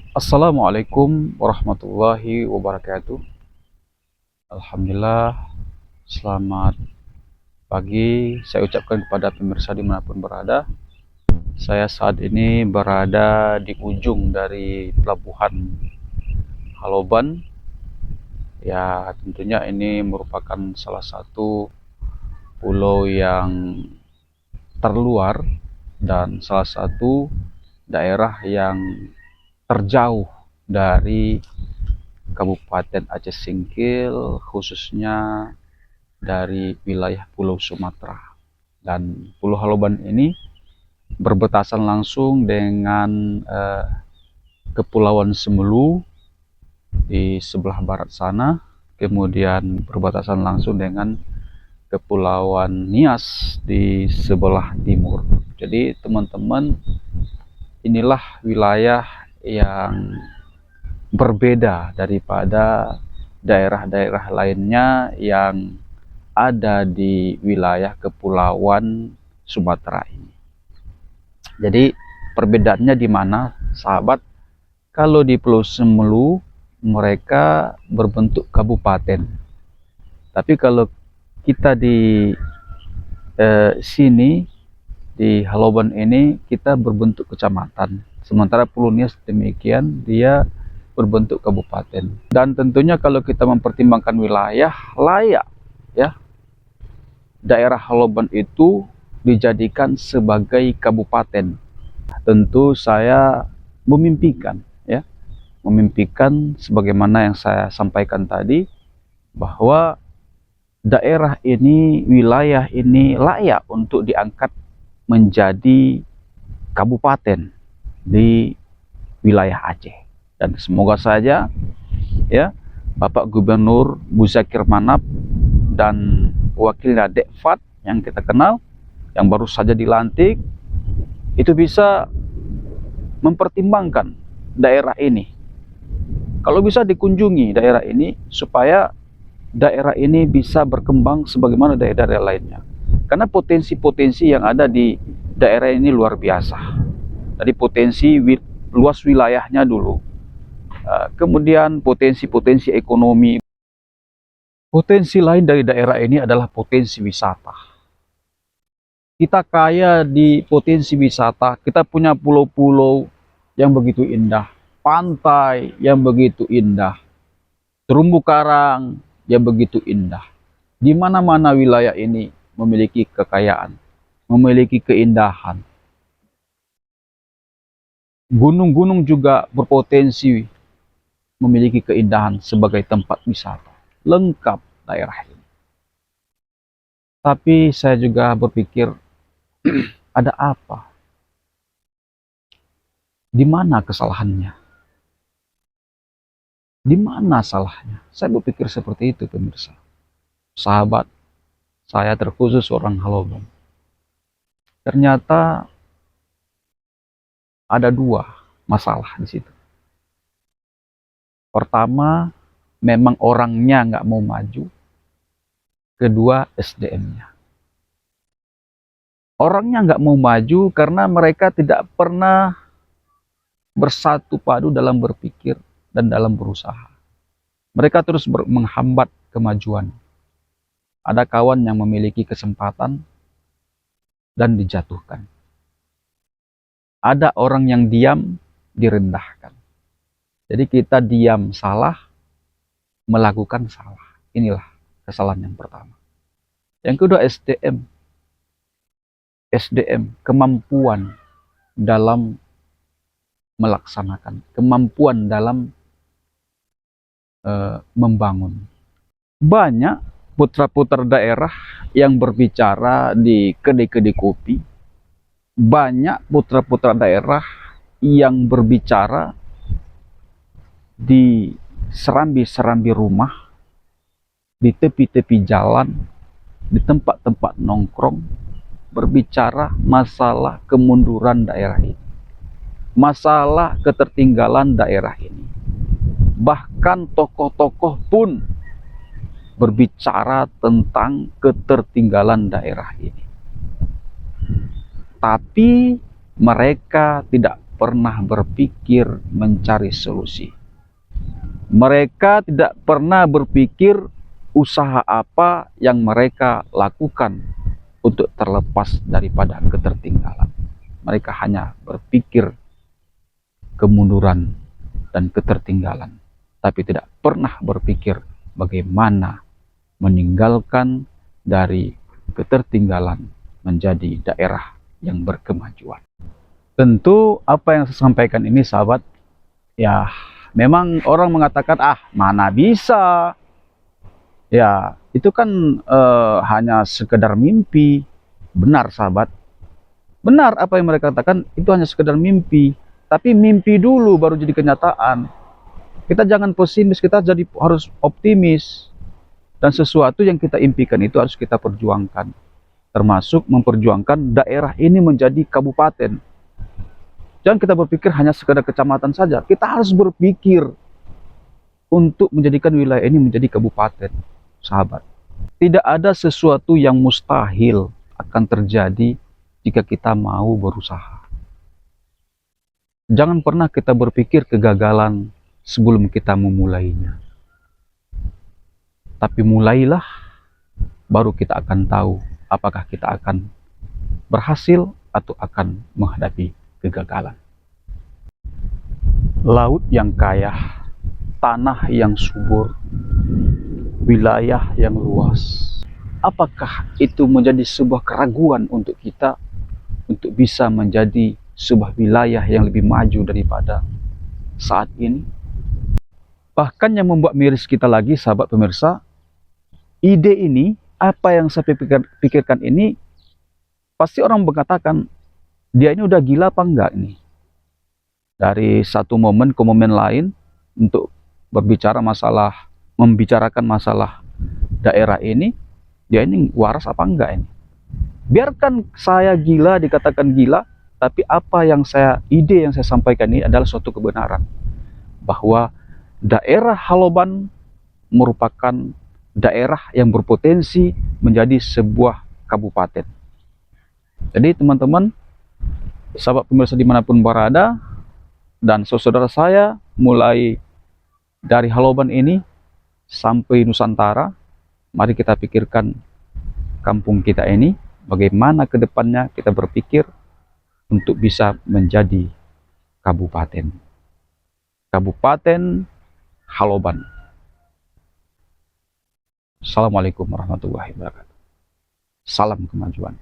Assalamualaikum warahmatullahi wabarakatuh. Alhamdulillah, selamat pagi. Saya ucapkan kepada pemirsa dimanapun berada. Saya saat ini berada di ujung dari pelabuhan Haloban. Ya, tentunya ini merupakan salah satu pulau yang terluar dan salah satu daerah yang terjauh dari Kabupaten Aceh Singkil, khususnya dari wilayah Pulau Sumatera. Dan Pulau Haloban ini berbatasan langsung dengan Kepulauan Semelu di sebelah barat sana, kemudian berbatasan langsung dengan Kepulauan Nias di sebelah timur. Jadi teman-teman, inilah wilayah yang berbeda daripada daerah-daerah lainnya yang ada di wilayah Kepulauan Sumatera ini. Jadi perbedaannya di mana, sahabat? Kalau di Pulau Semelu mereka berbentuk kabupaten, tapi kalau kita di sini di Haloban ini kita berbentuk kecamatan. Sementara Pulau Nias demikian, dia berbentuk kabupaten. Dan tentunya kalau kita mempertimbangkan wilayah, layak ya daerah Haloban itu dijadikan sebagai kabupaten. Tentu saya memimpikan ya, memimpikan sebagaimana yang saya sampaikan tadi, bahwa daerah ini, wilayah ini layak untuk diangkat menjadi kabupaten di wilayah Aceh. Dan semoga saja ya Bapak Gubernur Muzakir Manap dan wakilnya Dekfat yang kita kenal, yang baru saja dilantik, itu bisa mempertimbangkan daerah ini. Kalau bisa dikunjungi daerah ini, supaya daerah ini bisa berkembang sebagaimana daerah-daerah lainnya. Karena potensi-potensi yang ada di daerah ini luar biasa. Dari potensi luas wilayahnya dulu, kemudian potensi-potensi ekonomi. Potensi lain dari daerah ini adalah potensi wisata. Kita kaya di potensi wisata, kita punya pulau-pulau yang begitu indah, pantai yang begitu indah, terumbu karang yang begitu indah. Di mana-mana wilayah ini memiliki kekayaan, memiliki keindahan. Gunung-gunung juga berpotensi memiliki keindahan sebagai tempat wisata. Lengkap daerah ini. Tapi saya juga berpikir, ada apa? Di mana kesalahannya? Di mana salahnya? Saya berpikir seperti itu, pemirsa. Sahabat, saya terkhusus orang Haloban. Ternyata ada dua masalah di situ. Pertama, memang orangnya nggak mau maju. Kedua, SDM-nya. Orangnya nggak mau maju karena mereka tidak pernah bersatu padu dalam berpikir dan dalam berusaha. Mereka terus menghambat kemajuan. Ada kawan yang memiliki kesempatan dan dijatuhkan. Ada orang yang diam, direndahkan. Jadi kita diam salah, melakukan salah. Inilah kesalahan yang pertama. Yang kedua, SDM. SDM, kemampuan dalam melaksanakan, kemampuan dalam membangun. Banyak putra-putra daerah yang berbicara di kedai-kedai kopi. Banyak putra-putra daerah yang berbicara di serambi-serambi rumah, di tepi-tepi jalan, di tempat-tempat nongkrong, berbicara masalah kemunduran daerah ini, masalah ketertinggalan daerah ini. Bahkan tokoh-tokoh pun berbicara tentang ketertinggalan daerah ini. Tapi mereka tidak pernah berpikir mencari solusi. Mereka tidak pernah berpikir usaha apa yang mereka lakukan untuk terlepas daripada ketertinggalan. Mereka hanya berpikir kemunduran dan ketertinggalan, tapi tidak pernah berpikir bagaimana meninggalkan dari ketertinggalan menjadi daerah yang berkemajuan. Tentu apa yang saya sampaikan ini sahabat, ya memang orang mengatakan mana bisa, ya itu kan hanya sekedar mimpi. Benar sahabat, benar apa yang mereka katakan itu hanya sekedar mimpi, tapi mimpi dulu baru jadi kenyataan. Kita jangan pesimis, kita harus optimis, dan sesuatu yang kita impikan itu harus kita perjuangkan, termasuk memperjuangkan daerah ini menjadi kabupaten. Jangan kita berpikir hanya sekedar kecamatan saja. Kita harus berpikir untuk menjadikan wilayah ini menjadi kabupaten, sahabat. Tidak ada sesuatu yang mustahil akan terjadi jika kita mau berusaha. Jangan pernah kita berpikir kegagalan sebelum kita memulainya. Tapi mulailah, baru kita akan tahu apakah kita akan berhasil atau akan menghadapi kegagalan. Laut yang kaya, tanah yang subur, wilayah yang luas. Apakah itu menjadi sebuah keraguan untuk kita untuk bisa menjadi sebuah wilayah yang lebih maju daripada saat ini? Bahkan yang membuat miris kita lagi, sahabat pemirsa, ide ini, apa yang saya pikirkan ini, pasti orang mengatakan, dia ini udah gila apa enggak nih? Dari satu momen ke momen lain, untuk membicarakan masalah daerah ini, dia ini waras apa enggak ini? Biarkan saya gila, dikatakan gila, tapi ide yang saya sampaikan ini adalah suatu kebenaran. Bahwa daerah Haloban merupakan daerah yang berpotensi menjadi sebuah kabupaten. Jadi teman-teman, sahabat pemirsa dimanapun berada, dan saudara saya, mulai dari Haloban ini sampai Nusantara, mari kita pikirkan kampung kita ini, bagaimana ke depannya kita berpikir untuk bisa menjadi kabupaten. Kabupaten Haloban. Assalamualaikum warahmatullahi wabarakatuh. Salam kemajuan.